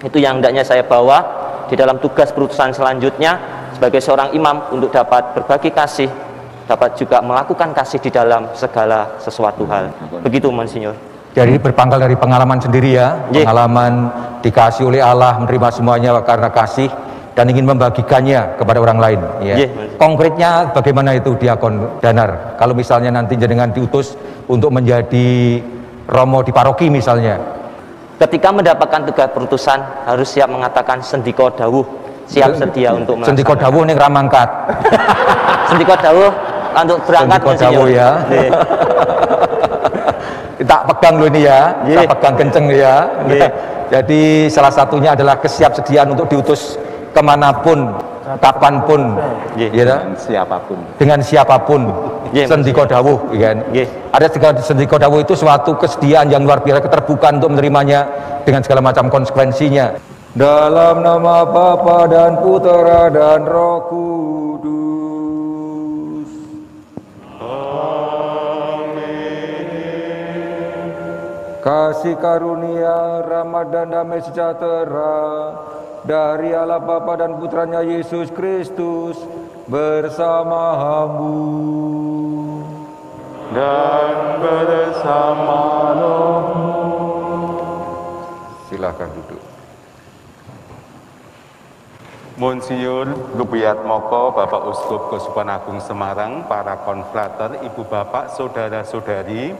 Itu yang hendaknya saya bawa di dalam tugas perutusan selanjutnya sebagai seorang imam, untuk dapat berbagi kasih, dapat juga melakukan kasih di dalam segala sesuatu hal. Begitu, Monsinyur. Jadi berpangkal dari pengalaman sendiri ya, pengalaman dikasih oleh Allah, menerima semuanya karena kasih dan ingin membagikannya kepada orang lain ya. Konkretnya bagaimana itu Diakon Danar? Kalau misalnya nanti jenengan diutus untuk menjadi romo di paroki misalnya. Ketika mendapatkan tugas perutusan harus siap mengatakan sendiko dawuh, siap sedia untuk melaksanakan. Sendiko dawuh ning ramangkat. Sendiko dawuh untuk berangkat, Sendiko dawuh ya. Tak pegang loh ini ya, tak pegang kenceng ya. Jadi salah satunya adalah kesiapsediaan untuk diutus kemanapun, kapanpun, dengan siapapun. Sendiko dawuh, kan? Ada sendiko dawuh itu suatu kesediaan yang luar biasa, keterbukaan untuk menerimanya dengan segala macam konsekuensinya. Dalam nama Bapa dan Putera dan Roh Kudus. Kasih karunia, rahmat dan damai sejahtera dari Allah Bapa dan Putranya Yesus Kristus bersama-Mu dan bersama Roh-Mu. Silakan duduk. Monsinyur Rubiat Moko, Bapak Uskup Keuskupan Agung Semarang, para konfrater, ibu bapak, saudara-saudari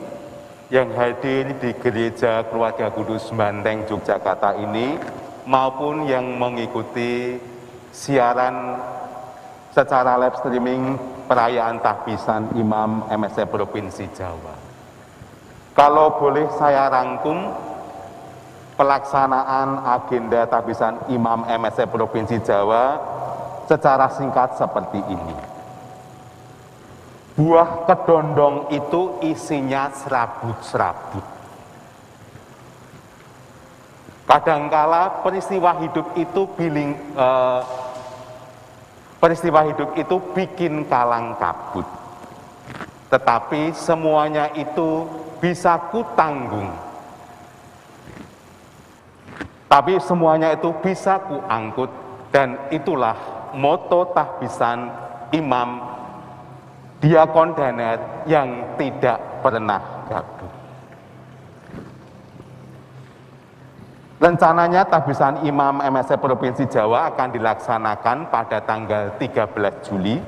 yang hadir di Gereja Keluarga Kudus Banteng, Yogyakarta ini, maupun yang mengikuti siaran secara live streaming perayaan tahbisan Imam MSC Provinsi Jawa. Kalau boleh saya rangkum pelaksanaan agenda tahbisan Imam MSC Provinsi Jawa secara singkat seperti ini. Buah kedondong itu isinya serabut-serabut. Kadangkala peristiwa hidup itu bikin kalang kabut. Tetapi semuanya itu bisa kutanggung. Tapi semuanya itu bisa kuangkut, dan itulah moto tahbisan Imam Diakon Danar yang tidak pernah gaduh. Rencananya tahbisan Imam MSC Provinsi Jawa akan dilaksanakan pada tanggal 13 Juli,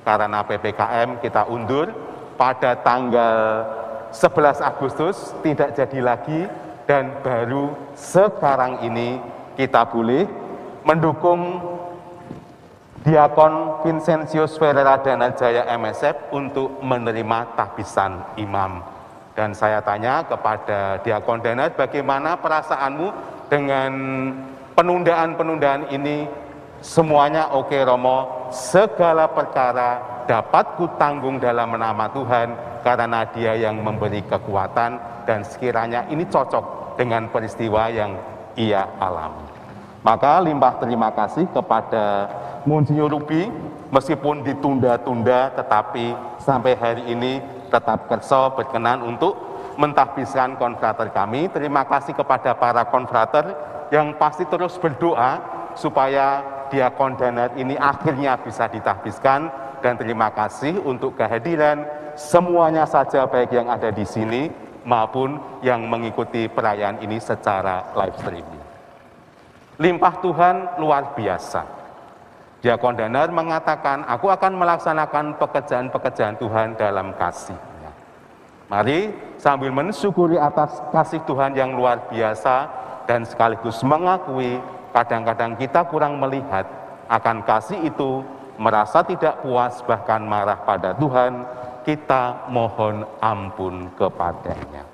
karena PPKM kita undur. Pada tanggal 11 Agustus tidak jadi lagi, dan baru sekarang ini kita boleh mendukung Diakon Vincentius Ferreira Danajaya MSF untuk menerima tahbisan imam. Dan saya tanya kepada Diakon Danar, bagaimana perasaanmu dengan penundaan-penundaan ini? Semuanya oke Romo, segala perkara dapat kutanggung dalam nama Tuhan, karena Dia yang memberi kekuatan, dan sekiranya ini cocok dengan peristiwa yang ia alami. Maka limpah terima kasih kepada Monsinyur Rubi, meskipun ditunda-tunda tetapi sampai hari ini tetap kerso berkenan untuk mentahbiskan konfrater kami. Terima kasih kepada para konfrater yang pasti terus berdoa supaya Diakon Danar ini akhirnya bisa ditahbiskan, dan terima kasih untuk kehadiran semuanya saja, baik yang ada di sini maupun yang mengikuti perayaan ini secara live streaming. Limpah Tuhan luar biasa. Diakon Danar mengatakan, aku akan melaksanakan pekerjaan-pekerjaan Tuhan dalam kasih-Nya. Mari sambil mensyukuri atas kasih Tuhan yang luar biasa, dan sekaligus mengakui kadang-kadang kita kurang melihat akan kasih itu, merasa tidak puas, bahkan marah pada Tuhan, kita mohon ampun kepadanya.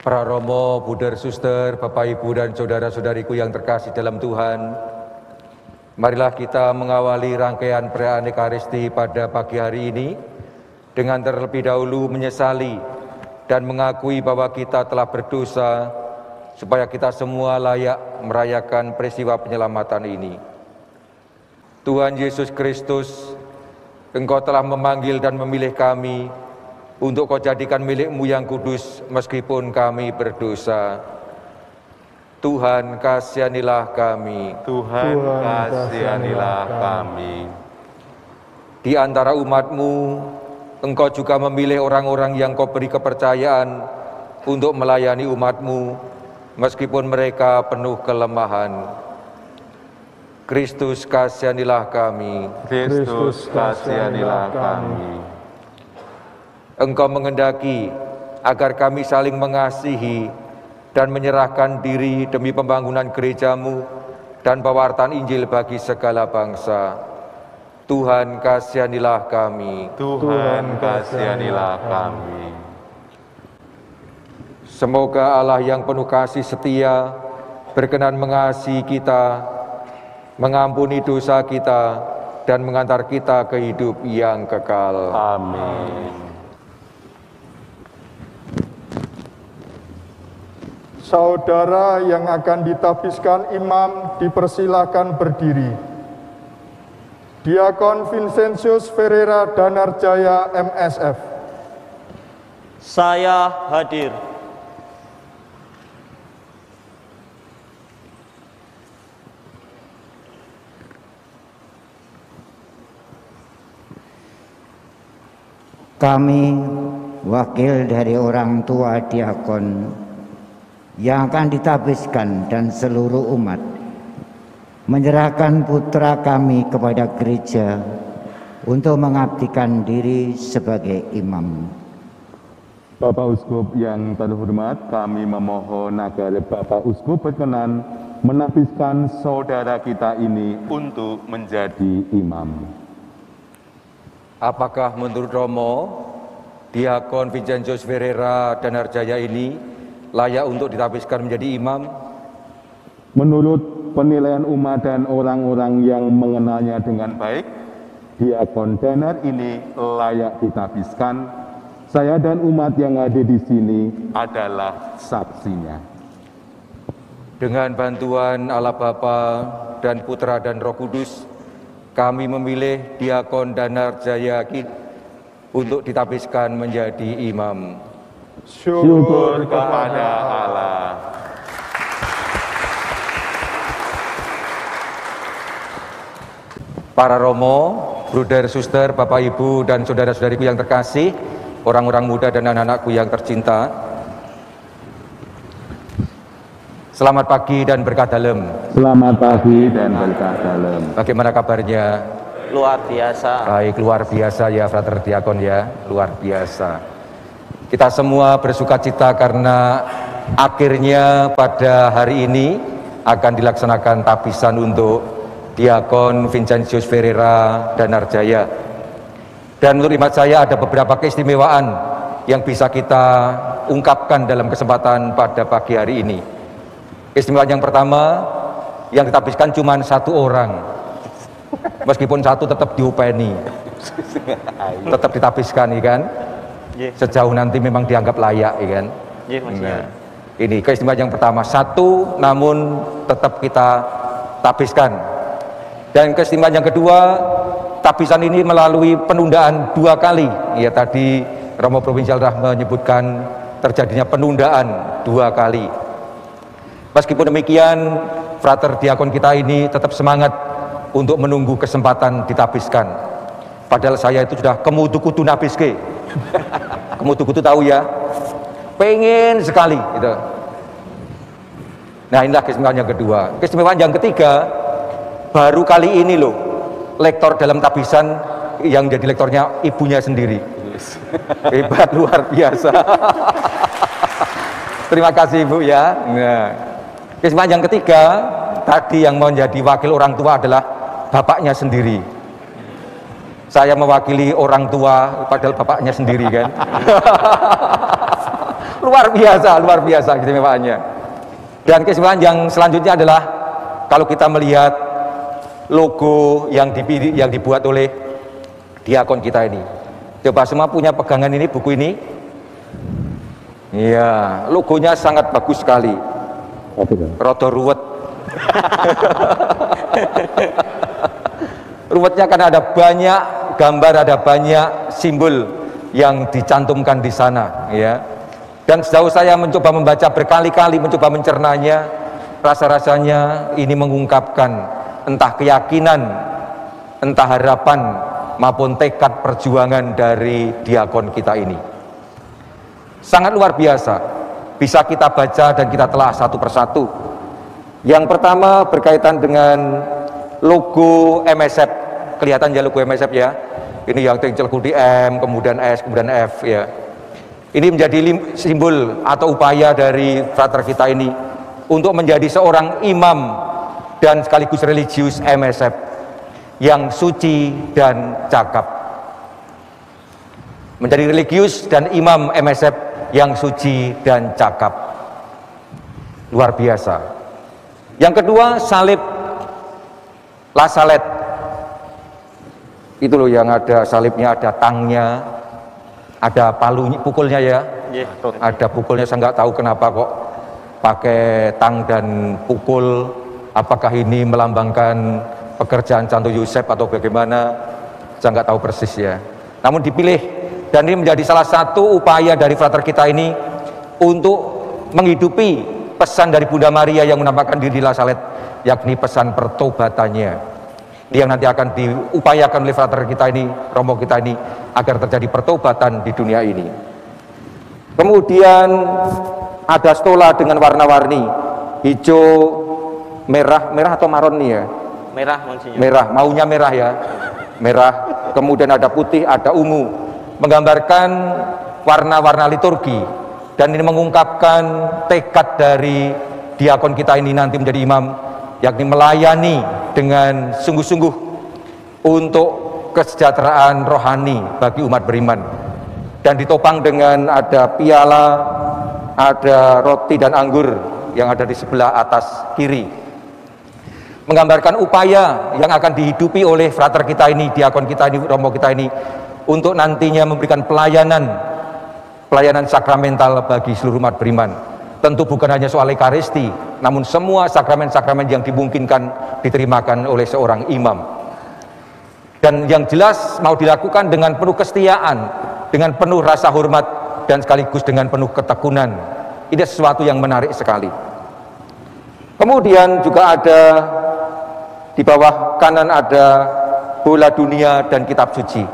Para Romo, Buder, Suster, Bapak, Ibu, dan saudara-saudariku yang terkasih dalam Tuhan, marilah kita mengawali rangkaian perayaan Ekaristi pada pagi hari ini dengan terlebih dahulu menyesali dan mengakui bahwa kita telah berdosa, supaya kita semua layak merayakan peristiwa penyelamatan ini. Tuhan Yesus Kristus, Engkau telah memanggil dan memilih kami untuk Kau jadikan milik-Mu yang kudus meskipun kami berdosa. Tuhan kasihanilah kami. Tuhan kasihanilah kami. Di antara umat-Mu, Engkau juga memilih orang-orang yang Kau beri kepercayaan untuk melayani umat-Mu, meskipun mereka penuh kelemahan. Kristus kasihanilah kami. Kristus kasihanilah kami. Engkau menghendaki agar kami saling mengasihi dan menyerahkan diri demi pembangunan gereja-Mu dan pewartaan Injil bagi segala bangsa. Tuhan kasihanilah kami. Tuhan kasihanilah kami. Semoga Allah yang penuh kasih setia berkenan mengasihi kita, mengampuni dosa kita, dan mengantar kita ke hidup yang kekal. Amin. Saudara yang akan ditafiskan imam dipersilakan berdiri. Diakon Vincentius Ferreira Danarjaya MSF. Saya hadir. Kami, wakil dari orang tua diakon yang akan ditafiskan dan seluruh umat, menyerahkan putra kami kepada gereja untuk mengabdikan diri sebagai imam. Bapak Uskup yang terhormat, kami memohon agar Bapak Uskup berkenan menafiskan saudara kita ini untuk menjadi imam. Apakah menurut Romo, Diakon Vincentius Ferreira Danarjaya ini layak untuk ditafiskan menjadi imam? Menurut penilaian umat dan orang-orang yang mengenalnya dengan baik, Diakon Danar ini layak ditafiskan. Saya dan umat yang ada di sini adalah saksinya. Dengan bantuan Allah Bapa dan Putra dan Roh Kudus, kami memilih Diakon Danarjaya untuk ditafiskan menjadi imam. Syukur kepada Allah. Para Romo, Bruder, Suster, Bapak, Ibu, dan saudara-saudariku yang terkasih, orang-orang muda dan anak-anakku yang tercinta, selamat pagi dan berkah dalem. Selamat pagi dan berkah dalem. Bagaimana kabarnya? Luar biasa. Baik, luar biasa ya Frater Diakon ya, luar biasa. Kita semua bersuka cita karena akhirnya pada hari ini akan dilaksanakan tabisan untuk Diakon Vincentius Ferreira Danarjaya. Dan menurut imat saya ada beberapa keistimewaan yang bisa kita ungkapkan dalam kesempatan pada pagi hari ini. Keistimewaan yang pertama, yang ditabiskan cuma satu orang. Meskipun satu tetap diupeni, tetap ditabiskan, kan? Sejauh nanti memang dianggap layak, kan? Nah, ini keistimewaan yang pertama, satu namun tetap kita tabiskan. Dan keistimewaan yang kedua, tabisan ini melalui penundaan 2 kali. Ya, tadi Romo Provinsial telah menyebutkan terjadinya penundaan 2 kali. Meskipun demikian, Frater Diakon kita ini tetap semangat untuk menunggu kesempatan ditabiskan. Padahal saya itu sudah kemutu-kutu nabiske. Kemutu-kutu tahu ya, pengen sekali gitu. Nah, inilah keistimewaan yang kedua. Keistimewaan yang ketiga, baru kali ini loh, lektor dalam tabisan yang jadi lektornya ibunya sendiri. Hebat, luar biasa. Terima kasih Ibu ya. Nah, keistimewaan yang ketiga, tadi yang menjadi wakil orang tua adalah bapaknya sendiri. Saya mewakili orang tua, padahal bapaknya sendiri, kan? Luar biasa keistimewaannya. Dan keistimewaan yang selanjutnya adalah kalau kita melihat logo yang dibuat oleh diakon kita ini. Coba semua punya pegangan ini, buku ini. Iya, logonya sangat bagus sekali. Rodo ruwet. Ruwetnya karena ada banyak gambar, ada banyak simbol yang dicantumkan di sana, ya. Dan sejauh saya mencoba membaca berkali-kali, mencoba mencernanya, rasa-rasanya ini mengungkapkan entah keyakinan, entah harapan, maupun tekad perjuangan dari diakon kita ini. Sangat luar biasa, bisa kita baca dan kita telah satu persatu. Yang pertama berkaitan dengan logo MSF, kelihatan ya logo MSF ya. Ini yang celku di M, kemudian S, kemudian F ya. Ini menjadi simbol atau upaya dari frater kita ini untuk menjadi seorang imam dan sekaligus religius MSF yang suci dan cakap. Menjadi religius dan imam MSF yang suci dan cakap. Luar biasa. Yang kedua, salib La Salette. Itu loh yang ada salibnya, ada tangnya, ada palunya, pukulnya ya. Ada pukulnya, saya nggak tahu kenapa kok pakai tang dan pukul. Apakah ini melambangkan pekerjaan Santo Yosef atau bagaimana? Saya nggak tahu persis ya. Namun dipilih, dan ini menjadi salah satu upaya dari frater kita ini untuk menghidupi pesan dari Bunda Maria yang menampakkan diri La Salette, yakni pesan pertobatannya. Yang nanti akan diupayakan oleh frater kita ini, romo kita ini, agar terjadi pertobatan di dunia ini. Kemudian ada stola dengan warna-warni, hijau, merah atau maron nih ya? Merah, Monsinyur. Merah, maunya merah ya, merah. Kemudian ada putih, ada ungu, menggambarkan warna-warna liturgi, dan ini mengungkapkan tekad dari diakon kita ini nanti menjadi imam, yakni melayani dengan sungguh-sungguh untuk kesejahteraan rohani bagi umat beriman. Dan ditopang dengan ada piala, ada roti dan anggur yang ada di sebelah atas kiri, menggambarkan upaya yang akan dihidupi oleh frater kita ini, diakon kita ini, romo kita ini, untuk nantinya memberikan pelayanan sakramental bagi seluruh umat beriman. Tentu bukan hanya soal Ekaristi, namun semua sakramen-sakramen yang dimungkinkan diterimakan oleh seorang imam. Dan yang jelas mau dilakukan dengan penuh kesetiaan, dengan penuh rasa hormat, dan sekaligus dengan penuh ketekunan. Ini sesuatu yang menarik sekali. Kemudian juga ada di bawah kanan ada bola dunia dan kitab suci.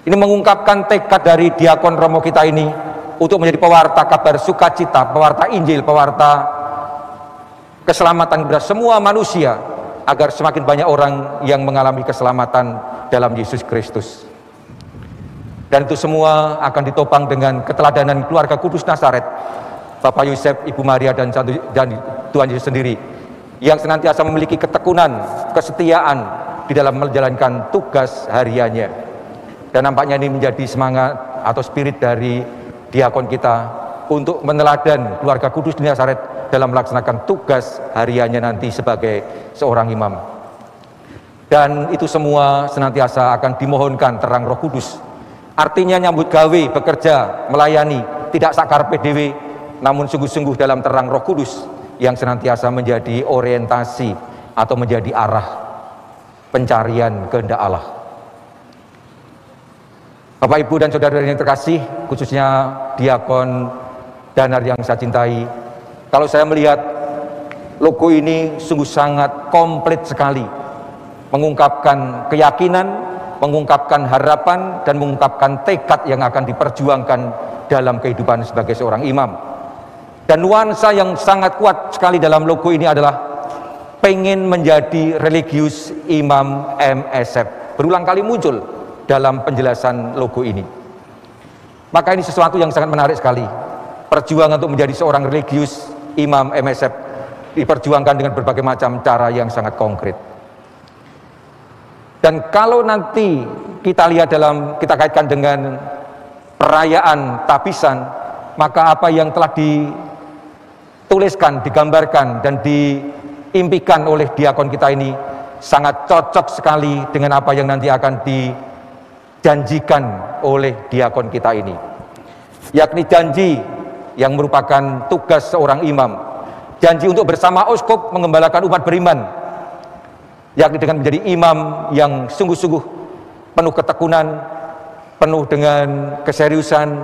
Ini mengungkapkan tekad dari diakon romo kita ini untuk menjadi pewarta kabar sukacita, pewarta Injil, pewarta keselamatan kepada semua manusia, agar semakin banyak orang yang mengalami keselamatan dalam Yesus Kristus. Dan itu semua akan ditopang dengan keteladanan keluarga kudus Nazaret, Bapak Yosef, Ibu Maria, dan Tuhan Yesus sendiri, yang senantiasa memiliki ketekunan, kesetiaan di dalam menjalankan tugas hariannya. Dan nampaknya ini menjadi semangat atau spirit dari diakon kita untuk meneladan keluarga kudus di Nazaret dalam melaksanakan tugas hariannya nanti sebagai seorang imam. Dan itu semua senantiasa akan dimohonkan terang Roh Kudus. Artinya nyambut gawe, bekerja, melayani, tidak sakar PDW, namun sungguh-sungguh dalam terang Roh Kudus yang senantiasa menjadi orientasi atau menjadi arah pencarian kehendak Allah. Bapak, Ibu, dan saudara yang terkasih, khususnya diakon Danar yang saya cintai, kalau saya melihat logo ini sungguh sangat komplit sekali, mengungkapkan keyakinan, mengungkapkan harapan, dan mengungkapkan tekad yang akan diperjuangkan dalam kehidupan sebagai seorang imam. Dan nuansa yang sangat kuat sekali dalam logo ini adalah pengen menjadi religius imam MSF. Berulang kali muncul dalam penjelasan logo ini. Maka ini sesuatu yang sangat menarik sekali. Perjuangan untuk menjadi seorang religius imam MSF diperjuangkan dengan berbagai macam cara yang sangat konkret. Dan kalau nanti kita lihat kita kaitkan dengan perayaan tabisan, maka apa yang telah dituliskan, digambarkan, dan diimpikan oleh diakon kita ini sangat cocok sekali dengan apa yang nanti akan dijanjikan oleh diakon kita ini, yakni janji yang merupakan tugas seorang imam, janji untuk bersama uskup mengembalakan umat beriman, yakni dengan menjadi imam yang sungguh-sungguh penuh ketekunan, penuh dengan keseriusan,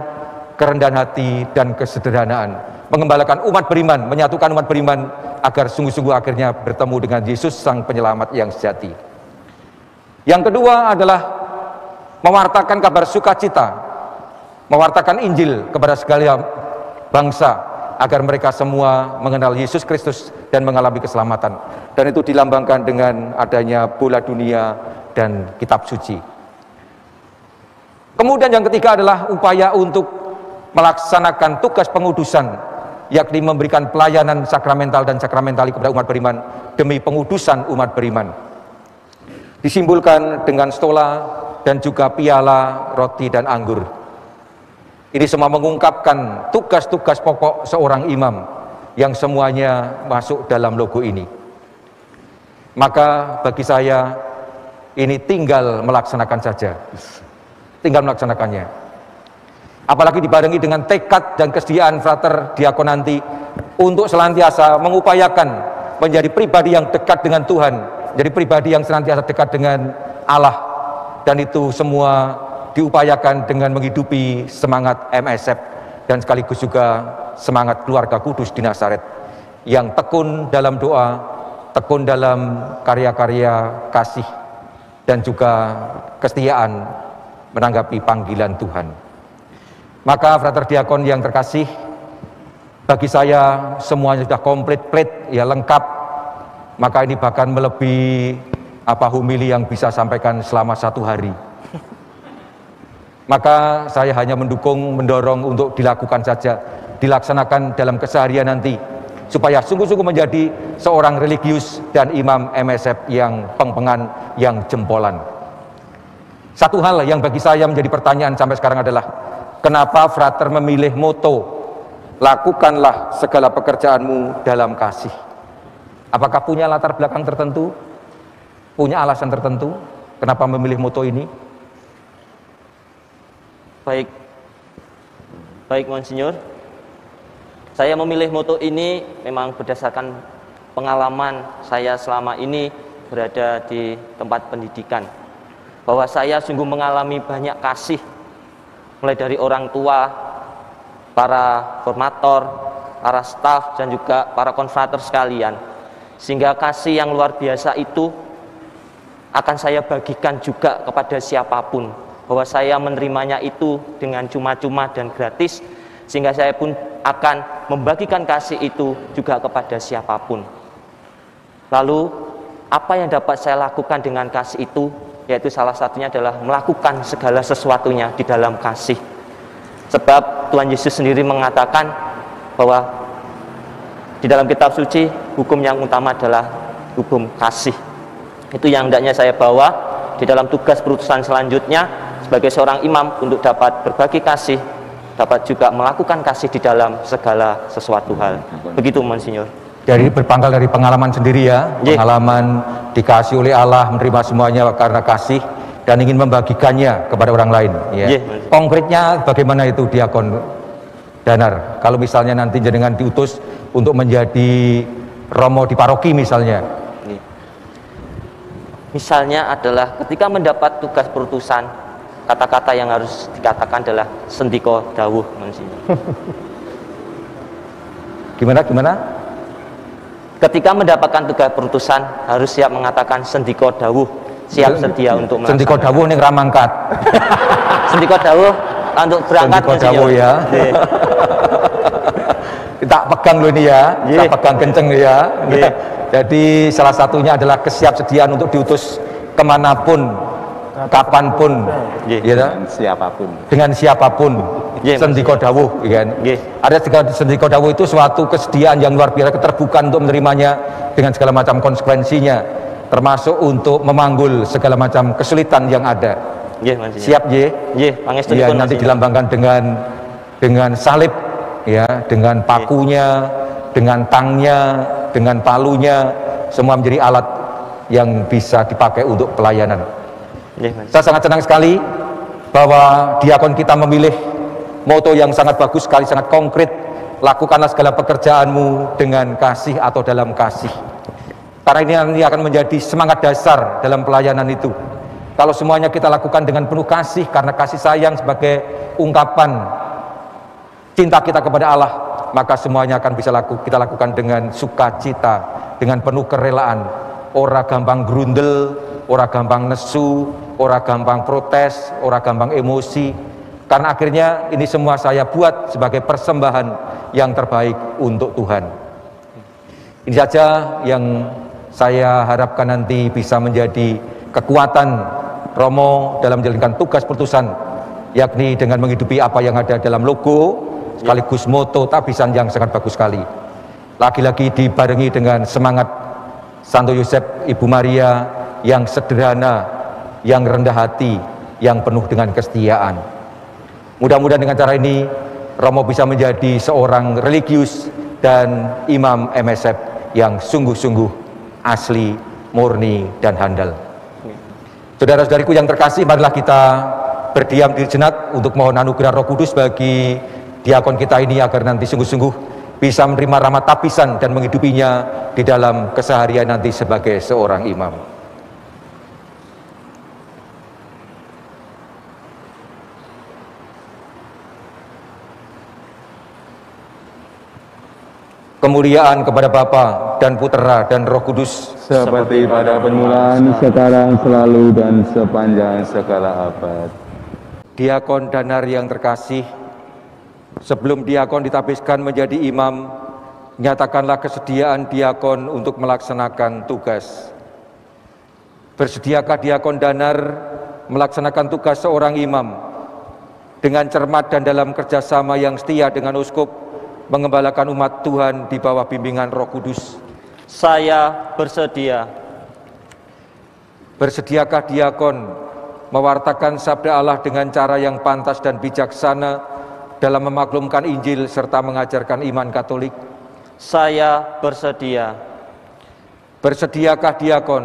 kerendahan hati, dan kesederhanaan. Mengembalakan umat beriman, menyatukan umat beriman agar sungguh-sungguh akhirnya bertemu dengan Yesus Sang Penyelamat yang sejati. Yang kedua adalah mewartakan kabar sukacita, mewartakan Injil kepada segala bangsa agar mereka semua mengenal Yesus Kristus dan mengalami keselamatan. Dan itu dilambangkan dengan adanya bola dunia dan kitab suci. Kemudian yang ketiga adalah upaya untuk melaksanakan tugas pengudusan, yakni memberikan pelayanan sakramental dan sakramentali kepada umat beriman demi pengudusan umat beriman. Disimbolkan dengan stola dan juga piala, roti dan anggur. Ini semua mengungkapkan tugas-tugas pokok seorang imam yang semuanya masuk dalam logo ini. Maka bagi saya ini tinggal melaksanakan saja. Tinggal melaksanakannya. Apalagi dibarengi dengan tekad dan kesediaan frater diakonanti untuk senantiasa mengupayakan menjadi pribadi yang dekat dengan Tuhan, jadi pribadi yang senantiasa dekat dengan Allah, dan itu semua diupayakan dengan menghidupi semangat MSF dan sekaligus juga semangat keluarga kudus di Nazaret yang tekun dalam doa, tekun dalam karya-karya kasih, dan juga kesetiaan menanggapi panggilan Tuhan. Maka frater diakon yang terkasih, bagi saya semuanya sudah komplit, ya lengkap. Maka ini bahkan melebihi homili yang bisa sampaikan selama 1 hari. Maka saya hanya mendorong untuk dilakukan saja, dilaksanakan dalam keseharian nanti, supaya sungguh-sungguh menjadi seorang religius dan imam MSF yang pengpengan, yang jempolan. Satu hal yang bagi saya menjadi pertanyaan sampai sekarang adalah, kenapa frater memilih moto, lakukanlah segala pekerjaanmu dalam kasih? Apakah punya latar belakang tertentu? Punya alasan tertentu? Kenapa memilih moto ini? Baik Monsinyur. Saya memilih moto ini memang berdasarkan pengalaman saya selama ini berada di tempat pendidikan. Bahwa saya sungguh mengalami banyak kasih, mulai dari orang tua, para formator, para staf, dan juga para konfrater sekalian. Sehingga kasih yang luar biasa itu akan saya bagikan juga kepada siapapun. Bahwa saya menerimanya itu dengan cuma-cuma dan gratis, sehingga saya pun akan membagikan kasih itu juga kepada siapapun. Lalu, apa yang dapat saya lakukan dengan kasih itu? Yaitu salah satunya adalah melakukan segala sesuatunya di dalam kasih. Sebab Tuhan Yesus sendiri mengatakan bahwa di dalam kitab suci hukum yang utama adalah hukum kasih. Itu yang hendaknya saya bawa di dalam tugas perutusan selanjutnya sebagai seorang imam untuk dapat berbagi kasih, dapat juga melakukan kasih di dalam segala sesuatu hal. Begitu Monsinyur. Jadi berpangkal dari pengalaman sendiri ya, pengalaman dikasih oleh Allah, menerima semuanya karena kasih dan ingin membagikannya kepada orang lain. Ya. Konkretnya bagaimana itu Diakon Danar? Kalau misalnya nanti jenengan diutus untuk menjadi romo di paroki misalnya. Misalnya adalah ketika mendapat tugas perutusan, kata-kata yang harus dikatakan adalah sendiko dawuh Monsinyur. Gimana? Ketika mendapatkan tugas perutusan harus siap mengatakan sendiko dawuh, siap sedia untuk melaksanakan. Sendiko dawuh ning ra mangkat. Sendiko dawuh untuk berangkat Sendiko dawuh ya. Tak pegang loh ini ya, tak pegang kenceng ya. Jadi salah satunya adalah kesiapsediaan untuk diutus kemanapun, kapanpun, dengan siapapun. Sendiko dawuh, kan? Ada sendiko dawuh itu suatu kesediaan yang luar biasa, keterbukaan untuk menerimanya dengan segala macam konsekuensinya, termasuk untuk memanggul segala macam kesulitan yang ada. Siap ya, nanti dilambangkan dengan salib, ya, dengan pakunya, dengan tangnya, dengan palunya, semua menjadi alat yang bisa dipakai untuk pelayanan. Saya sangat senang sekali bahwa diakon kita memilih moto yang sangat bagus sekali, sangat konkret. Lakukanlah segala pekerjaanmu dengan kasih atau dalam kasih. Karena ini nanti akan menjadi semangat dasar dalam pelayanan itu. Kalau semuanya kita lakukan dengan penuh kasih, karena kasih sayang sebagai ungkapan cinta kita kepada Allah, maka semuanya akan bisa kita lakukan dengan sukacita, dengan penuh kerelaan. Ora gampang grundel, ora gampang nesu, ora gampang protes, ora gampang emosi. Karena akhirnya ini semua saya buat sebagai persembahan yang terbaik untuk Tuhan. Ini saja yang saya harapkan nanti bisa menjadi kekuatan Romo dalam menjalankan tugas perutusan, yakni dengan menghidupi apa yang ada dalam logo, sekaligus moto tabisan yang sangat bagus sekali. Lagi-lagi dibarengi dengan semangat Santo Yosef Ibu Maria yang sederhana, yang rendah hati, yang penuh dengan kesetiaan. Mudah-mudahan dengan cara ini Romo bisa menjadi seorang religius dan imam MSF yang sungguh-sungguh asli, murni, dan handal. Saudara-saudariku yang terkasih, marilah kita berdiam diri sejenak untuk mohon anugerah Roh Kudus bagi diakon kita ini agar nanti sungguh-sungguh bisa menerima rahmat tabisan dan menghidupinya di dalam keseharian nanti sebagai seorang imam. Kemuliaan kepada Bapa dan Putera dan Roh Kudus, seperti pada permulaan, sekarang, selalu, dan sepanjang segala abad. Diakon Danar yang terkasih, sebelum diakon ditabiskan menjadi imam, nyatakanlah kesediaan diakon untuk melaksanakan tugas. Bersediakah diakon Danar melaksanakan tugas seorang imam dengan cermat dan dalam kerjasama yang setia dengan uskup, mengembalakan umat Tuhan di bawah bimbingan Roh Kudus? Saya bersedia. Bersediakah diakon mewartakan sabda Allah dengan cara yang pantas dan bijaksana dalam memaklumkan Injil serta mengajarkan iman Katolik? Saya bersedia. Bersediakah diakon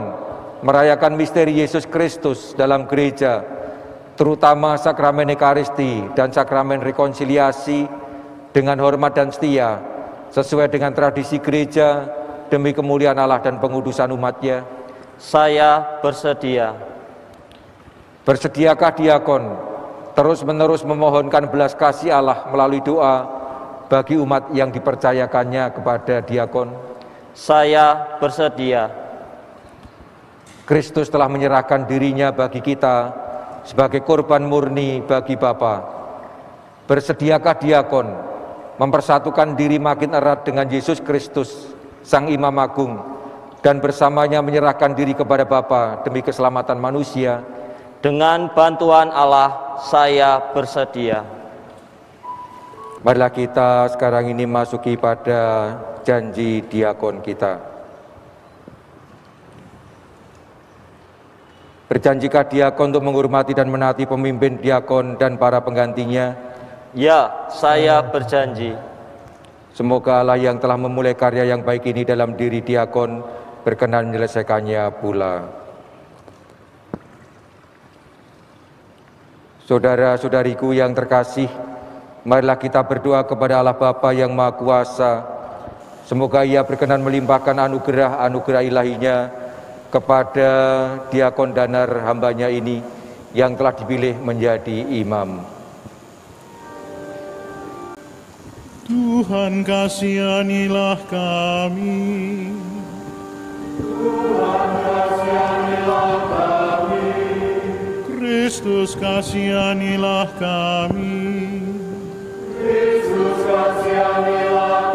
merayakan misteri Yesus Kristus dalam gereja, terutama sakramen Ekaristi dan sakramen rekonsiliasi, dengan hormat dan setia, sesuai dengan tradisi gereja, demi kemuliaan Allah dan pengudusan umatnya? Saya bersedia. Bersediakah diakon terus-menerus memohonkan belas kasih Allah melalui doa bagi umat yang dipercayakannya kepada diakon? Saya bersedia. Kristus telah menyerahkan dirinya bagi kita sebagai korban murni bagi Bapa. Bersediakah diakon mempersatukan diri makin erat dengan Yesus Kristus, Sang Imam Agung, dan bersamanya menyerahkan diri kepada Bapa demi keselamatan manusia? Dengan bantuan Allah, saya bersedia. Marilah kita sekarang ini masuki pada janji diakon kita. Berjanjikah diakon untuk menghormati dan menaati pemimpin diakon dan para penggantinya? Ya, saya berjanji. Semoga Allah yang telah memulai karya yang baik ini dalam diri diakon berkenan menyelesaikannya pula. Saudara-saudariku yang terkasih, marilah kita berdoa kepada Allah Bapa yang Maha Kuasa. Semoga Ia berkenan melimpahkan anugerah-anugerah ilahinya kepada diakon Danar hambanya ini yang telah dipilih menjadi imam. Tuhan kasihanilah kami. Tuhan kasihanilah kami. Kristus kasihanilah kami. Kristus kasihanilah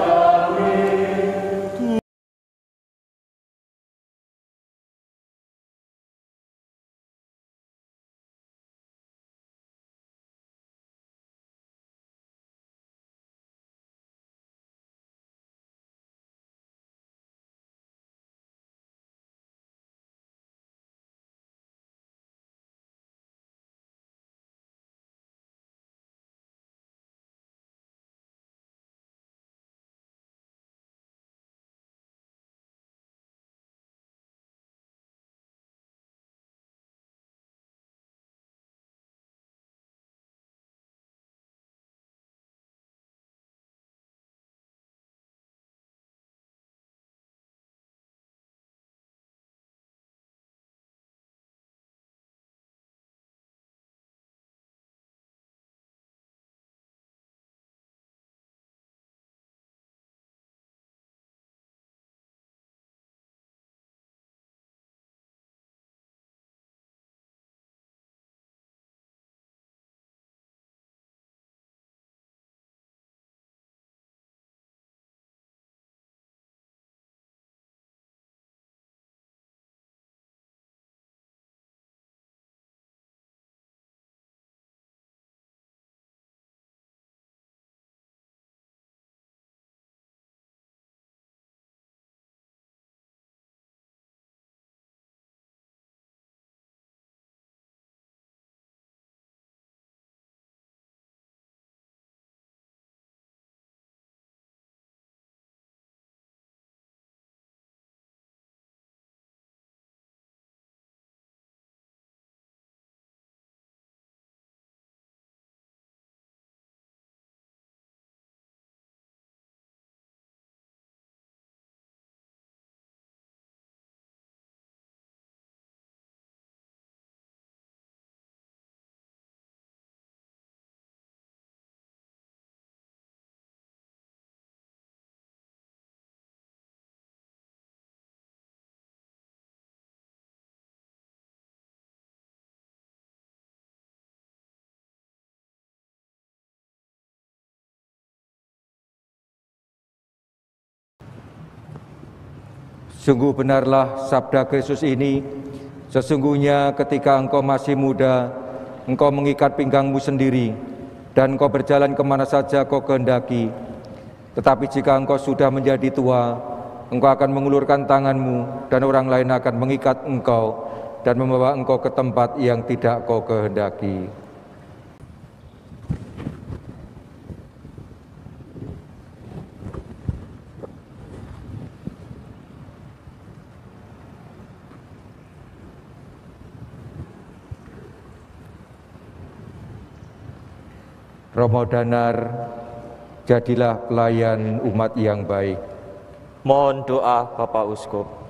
Sungguh benarlah sabda Kristus ini, sesungguhnya ketika engkau masih muda, engkau mengikat pinggangmu sendiri, dan engkau berjalan kemana saja kau kehendaki. Tetapi jika engkau sudah menjadi tua, engkau akan mengulurkan tanganmu, dan orang lain akan mengikat engkau, dan membawa engkau ke tempat yang tidak kau kehendaki. Romo Danar, jadilah pelayan umat yang baik. Mohon doa Bapak Uskup.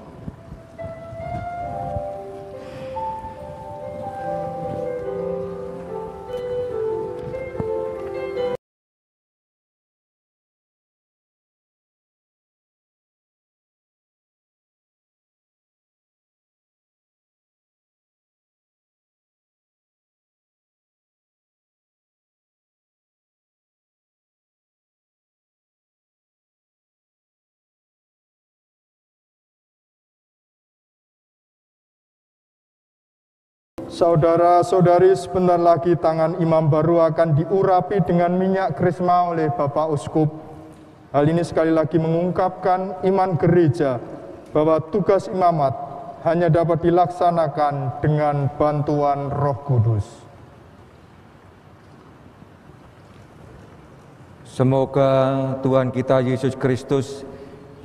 Saudara-saudari, sebentar lagi tangan imam baru akan diurapi dengan minyak krisma oleh Bapak Uskup. Hal ini sekali lagi mengungkapkan iman gereja bahwa tugas imamat hanya dapat dilaksanakan dengan bantuan Roh Kudus. Semoga Tuhan kita Yesus Kristus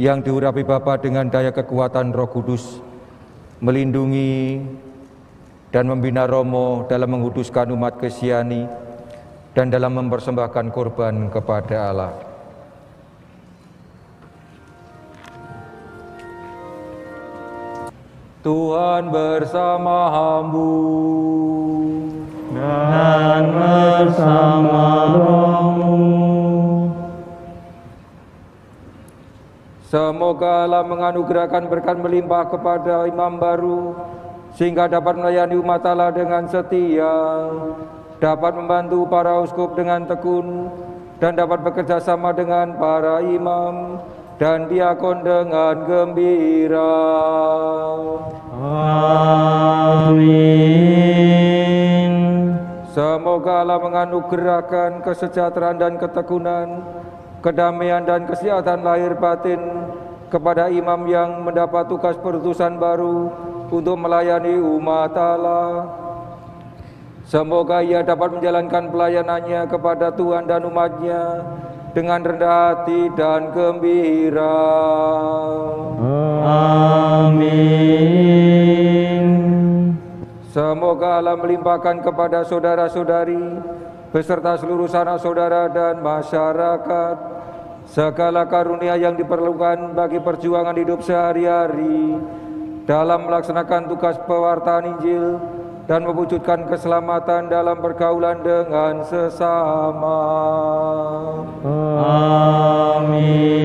yang diurapi Bapa dengan daya kekuatan Roh Kudus melindungi dan membina Romo dalam menguduskan umat Kristiani dan dalam mempersembahkan korban kepada Allah. Tuhan bersama-Mu dan bersama rohmu. Semoga Allah menganugerahkan berkat melimpah kepada imam baru, sehingga dapat melayani umat Allah dengan setia, dapat membantu para uskup dengan tekun, dan dapat bekerja sama dengan para imam dan diakon dengan gembira. Amin. Semoga Allah menganugerahkan kesejahteraan dan ketekunan, kedamaian dan kesehatan lahir batin kepada imam yang mendapat tugas perutusan baru untuk melayani umat Allah. Semoga ia dapat menjalankan pelayanannya kepada Tuhan dan umatnya dengan rendah hati dan gembira. Amin. Semoga Allah melimpahkan kepada saudara-saudari beserta seluruh sanak saudara dan masyarakat segala karunia yang diperlukan bagi perjuangan hidup sehari-hari dalam melaksanakan tugas pewartaan Injil dan mewujudkan keselamatan dalam pergaulan dengan sesama. Amin.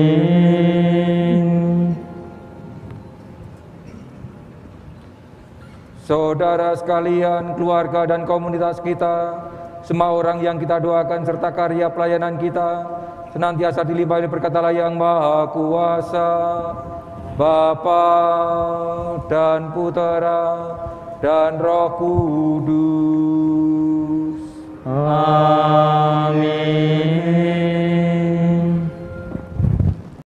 Saudara sekalian, keluarga dan komunitas kita, semua orang yang kita doakan serta karya pelayanan kita senantiasa dilimpahi berkat Allah yang Maha Kuasa, Bapa dan Putera dan Roh Kudus. Amin.